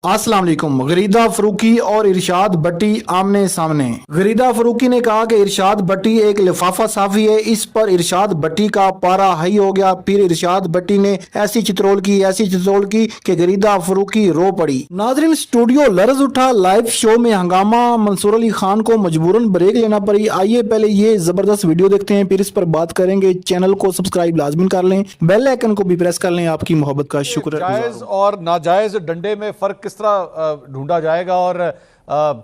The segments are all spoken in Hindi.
अस्सलाम वालेकुम। गरीदा फरूकी और इरशाद भट्टी आमने सामने। गरीदा फरूकी ने कहा कि इरशाद भट्टी एक लिफाफा साफी है। इस पर इरशाद भट्टी का पारा हाई हो गया। फिर इरशाद भट्टी ने ऐसी चित्रोल की कि गरीदा फरूकी रो पड़ी। नाजरीन, स्टूडियो लर्ज उठा। लाइव शो में हंगामा। मंसूर अली खान को मजबूरन ब्रेक लेना पड़ी। आइए पहले ये जबरदस्त वीडियो देखते हैं, फिर इस पर बात करेंगे। चैनल को सब्सक्राइब लाजमी कर लें, बेल आइकन को भी प्रेस कर लें। आपकी मोहब्बत का शुक्र। जायज और नाजायज डंडे में फर्क किस तरह ढूंढा जाएगा। और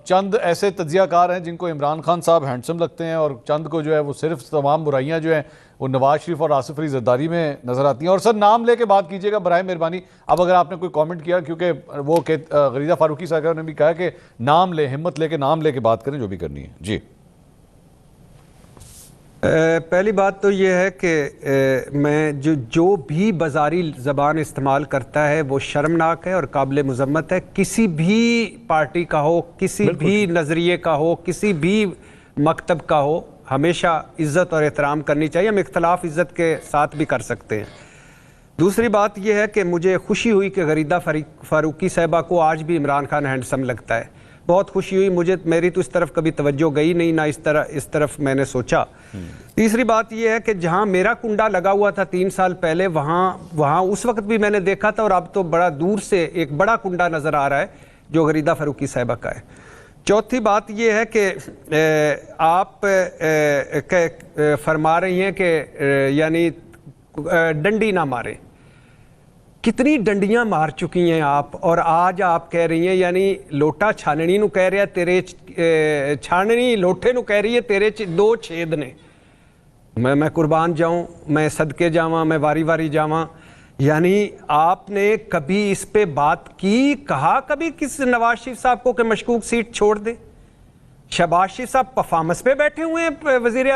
चंद ऐसे तज्जियाकार हैं जिनको इमरान खान साहब हैंडसम लगते हैं और चंद को जो है वो सिर्फ तमाम बुराइयां जो हैं वो नवाज शरीफ और आसिफ अली जरदारी में नजर आती हैं। और सर नाम लेके बात कीजिएगा बराए मेहरबानी। अब अगर आपने कोई कमेंट किया, क्योंकि वो गरीदा फारूकी साहब ने भी कहा कि नाम ले, हिम्मत लेके नाम लेके बात करें जो भी करनी है। जी, पहली बात तो ये है कि मैं जो भी बाजारी ज़बान इस्तेमाल करता है वो शर्मनाक है और काबिल मज़म्मत है। किसी भी पार्टी का हो, किसी भी नज़रिए का हो, किसी भी मकतब का हो, हमेशा इज़्ज़त और एहतराम करनी चाहिए। हम इख्तलाफ इज़्ज़त के साथ भी कर सकते हैं। दूसरी बात यह है कि मुझे खुशी हुई कि गरीदा फारूकी साहिबा को आज भी इमरान खान हैंडसम लगता है। बहुत खुशी हुई मुझे। मेरी तो इस तरफ कभी तवज्जो गई नहीं, ना इस तरफ मैंने सोचा। तीसरी बात यह है कि जहां मेरा कुंडा लगा हुआ था 3 साल पहले, वहां उस वक्त भी मैंने देखा था, और अब तो बड़ा दूर से एक बड़ा कुंडा नजर आ रहा है जो गरीदा फारूकी साहिबा का है। चौथी बात यह है कि आप फरमा रही हैं कि यानी डंडी ना मारे। कितनी डंडियां मार चुकी हैं आप, और आज आप कह रही हैं, यानी लोटा छाननी नू कह रहा है तेरे छाननी लोटे नू कह रही है तेरे 2 छेद ने। मैं कुर्बान जाऊं, मैं सदके जावां, मैं वारी वारी जावां। यानी आपने कभी इस पे बात की, कहा कभी किस नवाज शरीफ साहब को कि मशकूक सीट छोड़ दे? शहबाज शरीफ साहब परफॉर्मेंस पे बैठे हुए हैं, वजीर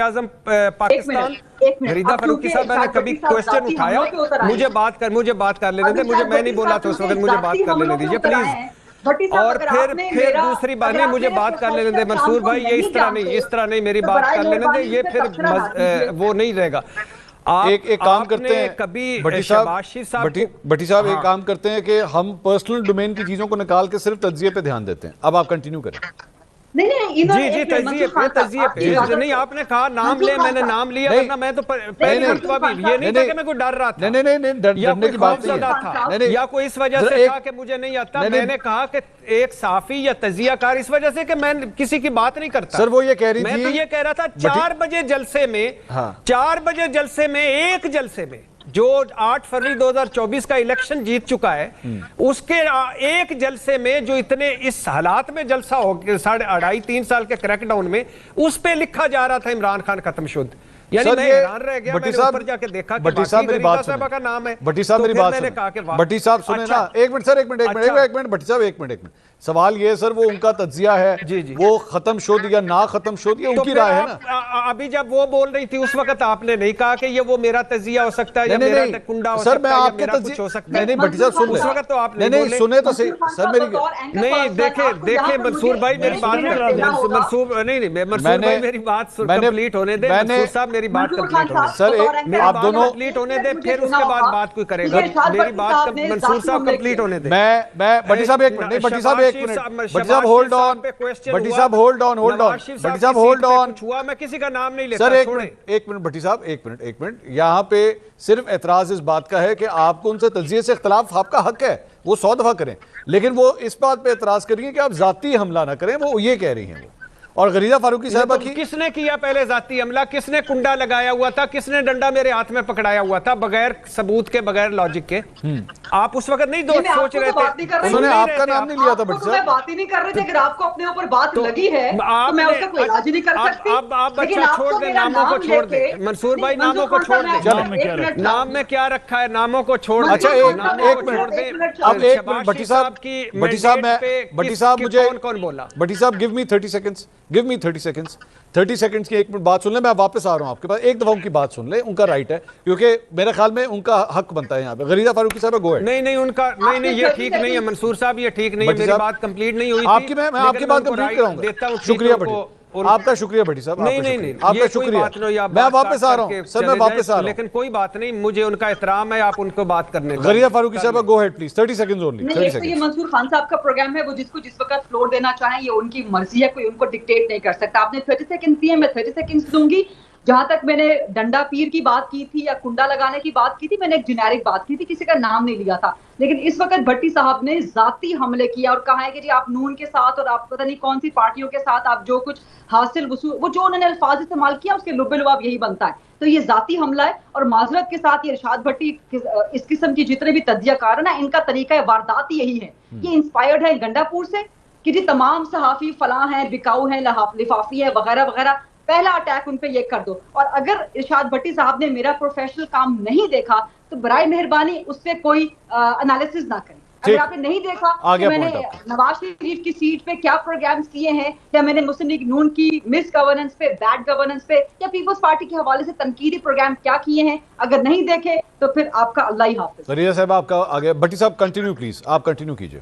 आजम पाकिस्तान। गरीदा फारूकी साहब, मैंने कभी क्वेश्चन उठाया? मुझे बात कर लेने दे। मैं नहीं बोला था उस वक्त, मुझे बात कर लेने दीजिए प्लीज। और फिर दूसरी बात नहीं, मुझे बात कर लेने दे मंसूर भाई। ये इस तरह नहीं मेरी बात कर लेने दे, ये फिर वो नहीं रहेगा। एक काम करते हैं कभी भट्टी साहब एक काम करते हैं कि हम पर्सनल डोमेन की चीजों को निकाल के सिर्फ तज्जिए पे ध्यान देते हैं। अब आप कंटिन्यू करें। जी तजिए पे नहीं, आपने कहा नाम ले, मैंने नाम लिया, वरना मैं तो पहली मर्तबा भी ये नहीं था कि मैं कोई डर रहा था। नहीं, डरने की बात नहीं है, या कोई इस वजह से कहा कि मुझे नहीं आता। मैंने कहा कि एक साफी या तजियाकार इस वजह से कि मैं किसी की बात नहीं करता। सर वो ये कह रही थी, मैं तो ये कह रहा था 4 बजे जलसे में, 4 बजे जलसे में, एक जलसे में जो 8 फरवरी 2024 का इलेक्शन जीत चुका है, उसके एक जलसे में जो इतने इस हालात में जलसा हो, 2.5-3 साल के क्रैकडाउन में, उस पे लिखा जा रहा था इमरान खान खत्म शुद्ध। यानी मैं हैरान रह गया। मैंने ऊपर जाके देखा कि भट्टी साहब मेरी बात सुने, का नाम है। भट्टी साहब मेरी बात सुने, भट्टी साहब सुने ना। एक मिनट सर, एक मिनट भट्टी साहब, एक मिनट। सवाल ये सर, वो उनका तज्जिया है, वो खत्म शो दिया ना खत्म शो दिया, उनकी राय है ना। अभी जब वो बोल रही थी उस वक्त आपने नहीं कहा कि ये वो मेरा तज्जिया हो सकता है या मेरा कुंडा हो सकता है। सर मैं आपके तज्जिया हो सकता है। नहीं भट्टी साहब सुन, उस वक्त तो आपने नहीं सुने तो सही सर मेरी। नहीं देखे मंसूर भाई मेरी बात, मंसूर भाई मेरी बात कंप्लीट होने दे। मंसूर साहब मेरी बात कंप्लीट होने दे सर, आप दोनों कंप्लीट होने दे, फिर उसके बाद बात कोई करेगा। मेरी बात मंसूर साहब कंप्लीट होने दे। मैं भट्टी साहब एक मिनट, भट्टी साहब एक मिनट, भट्टी साहब होल्ड ऑन, भट्टी साहब होल्ड ऑन, भट्टी साहब होल्ड ऑन। मैं किसी का नाम नहीं लेता सर एक मिनट भट्टी साहब, एक मिनट। यहाँ पे सिर्फ एतराज इस बात का है कि आपको उनसे तज्जिए से इख्तलाफ, आपका हक है, वो 100 दफा करें, लेकिन वो इस बात पे एतराज करेंगे कि आप जाती हमला ना करें। वो ये कह रही हैं। और गरीदा फारूकी साहबा की किसने किया पहले जाती हमला? किसने कुंडा लगाया हुआ था? किसने डंडा मेरे हाथ में पकड़ाया हुआ था बगैर सबूत के, बगैर लॉजिक के? आप उस वक्त नहीं सोच रहे थे? उन्होंने आपका नाम नहीं लिया था भट्टी साहब। बात ही नहीं कर रहे थे। अगर आपको अपने ऊपर बात लगी है तो मैं उसका कोई इलाज नहीं कर सकती। अब अच्छा छोड़ दे, नामों को छोड़ दे मंसूर भाई, नामों को छोड़ दे। नाम में क्या रखा है? नामों को छोड़ दे। अच्छा एक मिनट, अब एक मिनट भट्टी साहब मुझे कौन बोला? भट्टी साहब give me 30 seconds, give me 30 seconds. 30 seconds की 1 मिनट बात सुन ले। मैं वापस आ रहा हूं आपके पास। एक दफा उनकी बात सुन ले, उनका राइट है, क्योंकि मेरे ख्याल में उनका हक बनता है यहाँ पे। गरीदा फारूकी साहब गो है। नहीं उनका नहीं, ये ठीक नहीं है मंसूर साहब, ये ठीक नहीं है। मेरी बात कंप्लीट नहीं हुई थी। मैं आपकी बात कंप्लीट कराऊंगा। शुक्रिया भट्टी, आपका शुक्रिया भट्टी साहब। नहीं नहीं नहीं, आपका शुक्रिया। मैं वापस आ रहा हूँ सर, मैं वापस आ रहा हूँ, लेकिन कोई बात नहीं, मुझे उनका एहतराम है, आप उनको बात करने दो। गरीदा फारूकी साहब, go ahead please, 30 seconds only. नहीं, एक तो ये मंसूर खान साहब का प्रोग्राम है, वो जिसको जिस वक्त फ्लोर देना चाहें ये उनकी मर्जी है, कोई उनको डिक्टेट नहीं कर सकता। आपने 30 सेकंड दिए, मैं 30 सेकंड्स दूंगी। जहां तक मैंने डंडा पीर की बात की थी या कुंडा लगाने की बात की थी, मैंने एक जेनेरिक बात की थी, किसी का नाम नहीं लिया था। लेकिन इस वक्त भट्टी साहब ने जाती हमले किया और कहा है कि जी आप नून के साथ और आप पता नहीं कौन सी पार्टियों के साथ आप जो कुछ हासिल वसूल, वो जो उन्होंने अल्फाज इस्तेमाल किया उसके लुबे-लुआब यही बनता है। तो ये जाती हमला है और माजरत के साथ ये इरशाद भट्टी इस किस्म की जितने भी तज्जियाकार है ना, इनका तरीका वारदात यही है। ये इंस्पायर्ड है गंडापुर से कि जी तमाम सहाफी फलां हैं, बिकाऊ हैं, लिफाफी है वगैरह वगैरह। पहला अटैक उन पे ये कर दो। और अगर इरशाद भट्टी साहब ने मेरा प्रोफेशनल काम नहीं देखा तो बराए मेहरबानी उस पे कोई एनालिसिस ना करें। अगर आपने नहीं देखा तो मैंने नवाज शरीफ की सीट पे क्या प्रोग्राम्स किए हैं, या मैंने मुस्लिम लीग नून की मिस गवर्नेंस पे, बैड गवर्नेंस पे, या पीपल्स पार्टी के हवाले से तनकीदी प्रोग्राम क्या किए हैं, अगर नहीं देखे तो फिर आपका अल्लाह ही हाफिज। गरीदा साहब आपका आगे, भट्टी साहब कंटिन्यू प्लीज, आप कंटिन्यू कीजिए।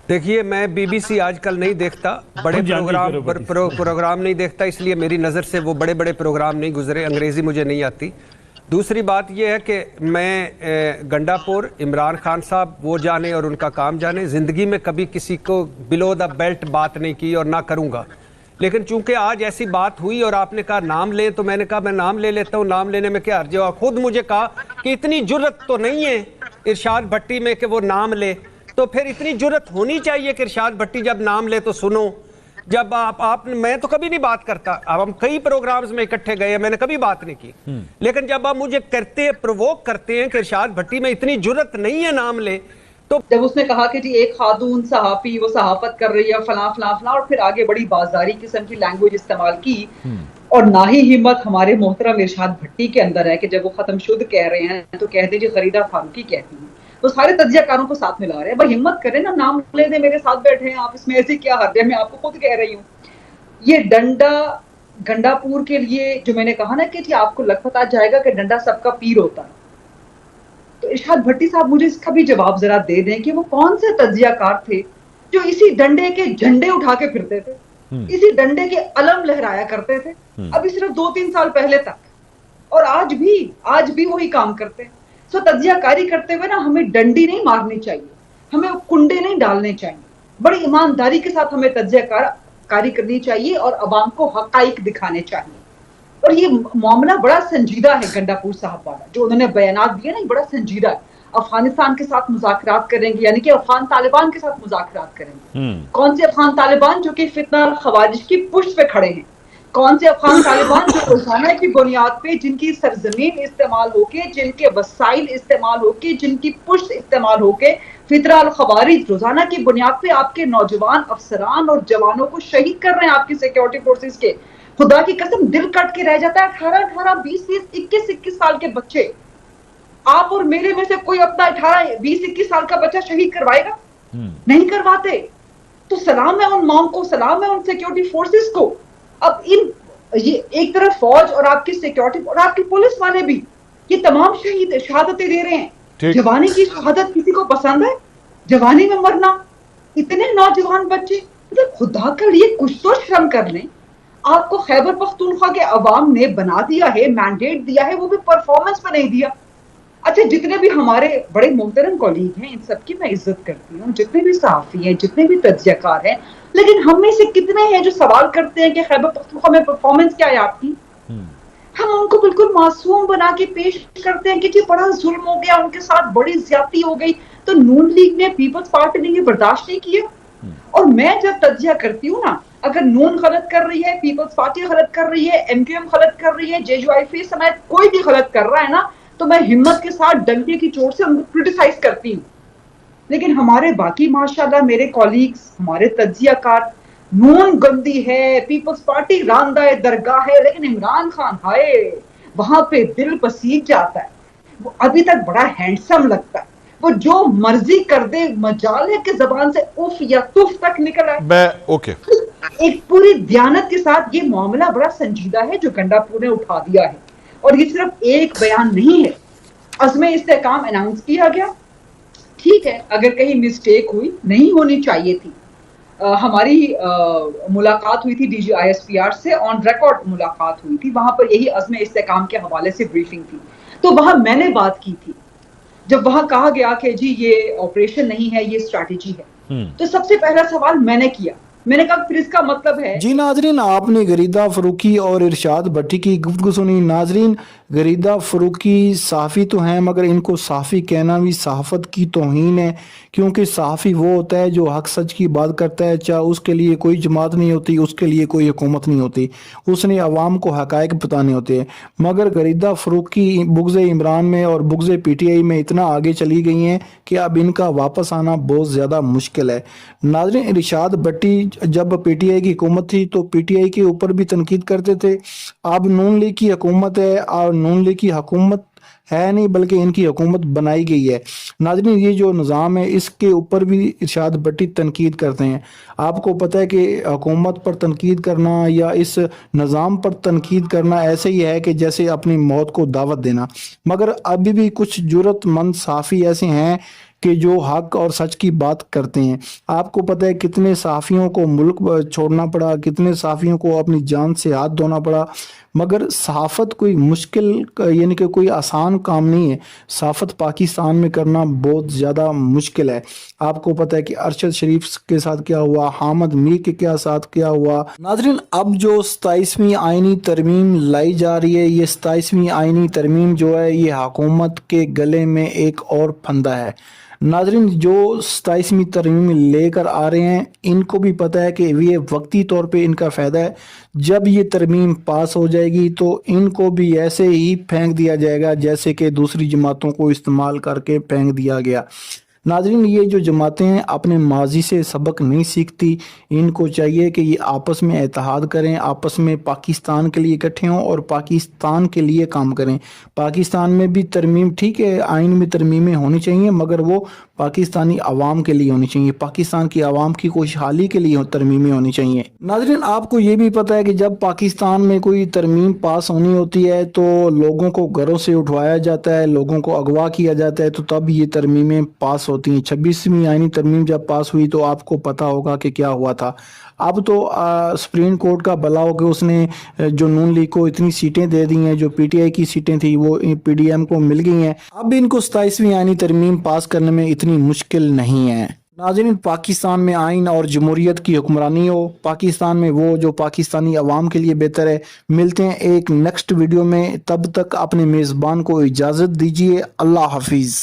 देखिए, मैं बीबीसी आजकल नहीं देखता, बड़े प्रोग्राम नहीं देखता, इसलिए मेरी नज़र से वो बड़े बड़े प्रोग्राम नहीं गुजरे, अंग्रेज़ी मुझे नहीं आती। दूसरी बात यह है कि मैं गंडापुर, इमरान खान साहब वो जाने और उनका काम जाने, ज़िंदगी में कभी किसी को बिलो द बेल्ट बात नहीं की और ना करूँगा। लेकिन चूंकि आज ऐसी बात हुई और आपने कहा नाम लें, तो मैंने कहा मैं नाम ले लेता हूँ, नाम लेने में क्या हर्ज है। खुद मुझे कहा कि इतनी जुर्रत तो नहीं है इरशाद भट्टी में कि वो नाम ले, तो फिर इतनी जुर्रत होनी चाहिए कि इरशाद भट्टी जब नाम ले तो सुनो। जब आप मैं तो कभी नहीं बात करता, अब हम कई प्रोग्राम्स में इकट्ठे गए, मैंने कभी बात नहीं की, लेकिन जब आप मुझे करते हैं, प्रोवोक करते हैं कि इरशाद भट्टी में इतनी जुर्रत नहीं है नाम ले, तो जब उसने कहा कि जी एक खातून सहाफी वो सहाफत कर रही है फला फला फला, और फिर आगे बड़ी बाजारी किस्म की लैंग्वेज इस्तेमाल की, और ना ही हिम्मत हमारे मोहतरम इरशाद भट्टी के अंदर है कि जब वो खत्म शुद्ध कह रहे हैं तो कहते जी गरीदा फारूकी कहती हैं, तो सारे तज्जियाकारों को साथ मिला रहे हैं। भाई हिम्मत करें ना, नाम ले दे, मेरे साथ बैठे हैं आप, इसमें ऐसे क्या हद है, मैं आपको खुद कह रही हूँ। ये डंडा गंडापुर के लिए जो मैंने कहा ना कि आपको लग पता जाएगा कि डंडा सबका पीर होता है, तो इरशाद भट्टी साहब मुझे इसका भी जवाब जरा दे दें कि वो कौन से तज्जियाकार थे जो इसी डंडे के झंडे उठा के फिरते थे, इसी डंडे के अलम लहराया करते थे, अभी सिर्फ 2-3 साल पहले तक, और आज भी वही काम करते हैं। सो तज्जियाकारी करते हुए ना हमें डंडी नहीं मारनी चाहिए, हमें कुंडे नहीं डालने चाहिए, बड़ी ईमानदारी के साथ हमें तज्जियाकारी करनी चाहिए और अवाम को हकाइक दिखाने चाहिए। और ये मामला बड़ा संजीदा है गंडापुर साहब वाला, जो उन्होंने बयानात दिए ना, बड़ा संजीदा है। अफगानिस्तान के साथ मुज़ाकरात करेंगे, यानी कि अफगान तालिबान के साथ मुज़ाकरात करेंगे। कौन से अफगान तालिबान जो कि फितना खवारिज की पुष्ट पे खड़े हैं, कौन से अफगान तालिबान जो रोजाना की बुनियाद पे जिनकी सरजमीन इस्तेमाल होके, जिनके वसाइल इस्तेमाल होके, जिनकी पुष्ट इस्तेमाल होके फितरा अल खवारिज रोजाना की बुनियाद पे आपके नौजवान अफसरान और जवानों को शहीद कर रहे हैं, आपकी सिक्योरिटी फोर्सेस के। खुदा की कसम दिल कट के रह जाता है। 18, 20, 21 साल के बच्चे, आप और मेरे में से कोई अपना 18, 20, 21 साल का बच्चा शहीद करवाएगा? नहीं करवाते। तो सलाम है उन माओ को, सलाम है उन सिक्योरिटी फोर्सेस को। अब ये एक तरफ फौज और आपकी सिक्योरिटी और आपकी पुलिस वाले भी ये तमाम शहीद शहादतें दे रहे हैं। जवानी की शहादत किसी को पसंद है? जवानी में मरना, इतने नौजवान बच्चे, मतलब खुदा के लिए कुछ तो शर्म कर लें। आपको खैबर पख्तूनख्वा के अवाम ने बना दिया है, मैंडेट दिया है, वो भी परफॉर्मेंस पे नहीं दिया। अच्छा, जितने भी हमारे बड़े मोहतरम कॉलीग हैं, इन सबकी मैं इज्जत करती हूँ, जितने भी सहाफी हैं, जितने भी तज्जियाकार हैं, लेकिन हम में से कितने हैं जो सवाल करते हैं कि खैबर पख्तूनख्वा में परफॉर्मेंस क्या है आपकी? हम उनको बिल्कुल मासूम बना के पेश करते हैं कि जी बड़ा जुल्म हो गया, उनके साथ बड़ी ज्यादती हो गई। तो नून लीग ने, पीपल्स पार्टी ने ये बर्दाश्त नहीं किया। और मैं जब तज्जिया करती हूँ ना, अगर नून गलत कर रही है, पीपल्स पार्टी गलत कर रही है, एमक्यूएम गलत कर रही है, जेयूआईफी समेत कोई भी गलत कर रहा है ना, तो मैं हिम्मत के साथ डंडे की चोट से उनको क्रिटिसाइज करती हूँ। लेकिन हमारे बाकी माशाल्लाह मेरे कॉलीग्स, हमारे तज्जियाकार, नून गंदी है, पीपल्स पार्टी रांदा दरगाह है, लेकिन इमरान खान हाय वहां पे दिल पसीज जाता है। वो अभी तक बड़ा हैंडसम लगता है, वो जो मर्जी कर दे, मजाल है कि जबान से उफ या तुफ तक निकला है। ओके, एक पूरी दयानत के साथ ये मामला बड़ा संजीदा है जो गंडापुर ने उठा दिया है। और ये सिर्फ एक बयान नहीं है, अज़्म इस्तेहकाम अनाउंस किया गया, ठीक है, अगर कहीं मिस्टेक हुई, नहीं होनी चाहिए थी, हमारी मुलाकात हुई थी DGISPR से, ऑन रिकॉर्ड मुलाकात हुई थी। वहां पर यही अज़्म इस्तेकाम के हवाले से ब्रीफिंग थी। तो वहां मैंने बात की थी, जब वहां कहा गया कि जी ये ऑपरेशन नहीं है, ये स्ट्रैटेजी है, तो सबसे पहला सवाल मैंने किया, मैंने कहा फिर इसका मतलब है। जी नाजरीन, आपने गरीदा फरूकी और इरशाद भट्टी की गुफ्तगू सुनी। नाजरीन, गरीदा फरूकी सहाफ़ी तो हैं, मगर इनको सहाफ़ी कहना भी सहाफ़त की तौहीन है, क्योंकि सहाफ़ी वो होता है जो हक सच की बात करता है, चाहे उसके लिए कोई जमात नहीं होती, उसके लिए कोई हुकूमत नहीं होती, उसने अवाम को हक़ाइक़ बताने होते हैं। मगर गरीदा फरूकी बुग़्ज़ इमरान में और बुग़्ज़ PTI में इतना आगे चली गई हैं कि अब इनका वापस आना बहुत ज़्यादा मुश्किल है। नाज़रीन, इरशाद भट्टी जब PTI की हुकूमत थी तो PTI के ऊपर भी तनकीद करते थे। अब नून लीग की हुकूमत है और नून लीग की हुकूमत है नहीं, बल्कि इनकी हुकूमत बनाई गई है। नाज़रीन, ये जो निज़ाम है इसके ऊपर भी इरशाद भट्टी तनकीद करते हैं। आपको पता है कि हुकूमत पर तनकीद करना या इस निज़ाम पर तनकीद करना ऐसे ही है कि जैसे अपनी मौत को दावत देना। मगर अभी भी कुछ जुर्रतमंद सहाफ़ी ऐसे हैं कि जो हक और सच की बात करते हैं। आपको पता है कितने सहाफ़ियों को मुल्क छोड़ना पड़ा, कितने सहाफ़ियों को अपनी जान से हाथ धोना पड़ा। मगर सहाफ़त कोई मुश्किल यानी कि कोई आसान काम नहीं है। सहाफ़त पाकिस्तान में करना बहुत ज़्यादा मुश्किल है। आपको पता है कि अरशद शरीफ के साथ क्या हुआ, हामिद मीर के क्या साथ क्या हुआ। नाज़रीन, अब जो 27वीं आइनी तरमीम लाई जा रही है, ये 27वीं आइनी तरमीम जो है ये हुकूमत के गले में एक और फंदा है। नाज़रीन, जो 27वीं तरमीम लेकर आ रहे हैं इनको भी पता है कि ये वक्ती तौर पे इनका फ़ायदा है। जब ये तरमीम पास हो जाएगी तो इनको भी ऐसे ही फेंक दिया जाएगा जैसे कि दूसरी जमातों को इस्तेमाल करके फेंक दिया गया। नाज़रीन, ये जो जमातें हैं अपने माजी से सबक नहीं सीखती। इनको चाहिए कि ये आपस में इत्तेहाद करें, आपस में पाकिस्तान के लिए इकट्ठे हों और पाकिस्तान के लिए काम करें। पाकिस्तान में भी तरमीम ठीक है, आइन में तरमीमें होनी चाहिए, मगर वो पाकिस्तानी अवाम के लिए होनी चाहिए, पाकिस्तान की अवाम की खुशहाली के लिए तरमीमें होनी चाहिए। नाज़रीन, आपको ये भी पता है कि जब पाकिस्तान में कोई तरमीम पास होनी होती है तो लोगों को घरों से उठवाया जाता है, लोगों को अगवा किया जाता है, तो तब ये तरमीमें पास होती हैं। 26वीं आइनी तरमीम जब पास हुई तो आपको पता होगा कि क्या हुआ था। अब तो सुप्रीम कोर्ट का भला हो कि उसने जो नून लीग को इतनी सीटें दे दी हैं, जो PTI की सीटें थी वो PDM को मिल गई हैं। अब इनको 27वीं आइनी तरमीम पास करने में इतनी मुश्किल नहीं है। नाज़रीन, पाकिस्तान में आइन और जमहूरियत की हुक्मरानी हो, पाकिस्तान में वो जो पाकिस्तानी अवाम के लिए बेहतर है। मिलते हैं एक नेक्स्ट वीडियो में, तब तक अपने मेज़बान को इजाज़त दीजिए। अल्लाह हाफिज़।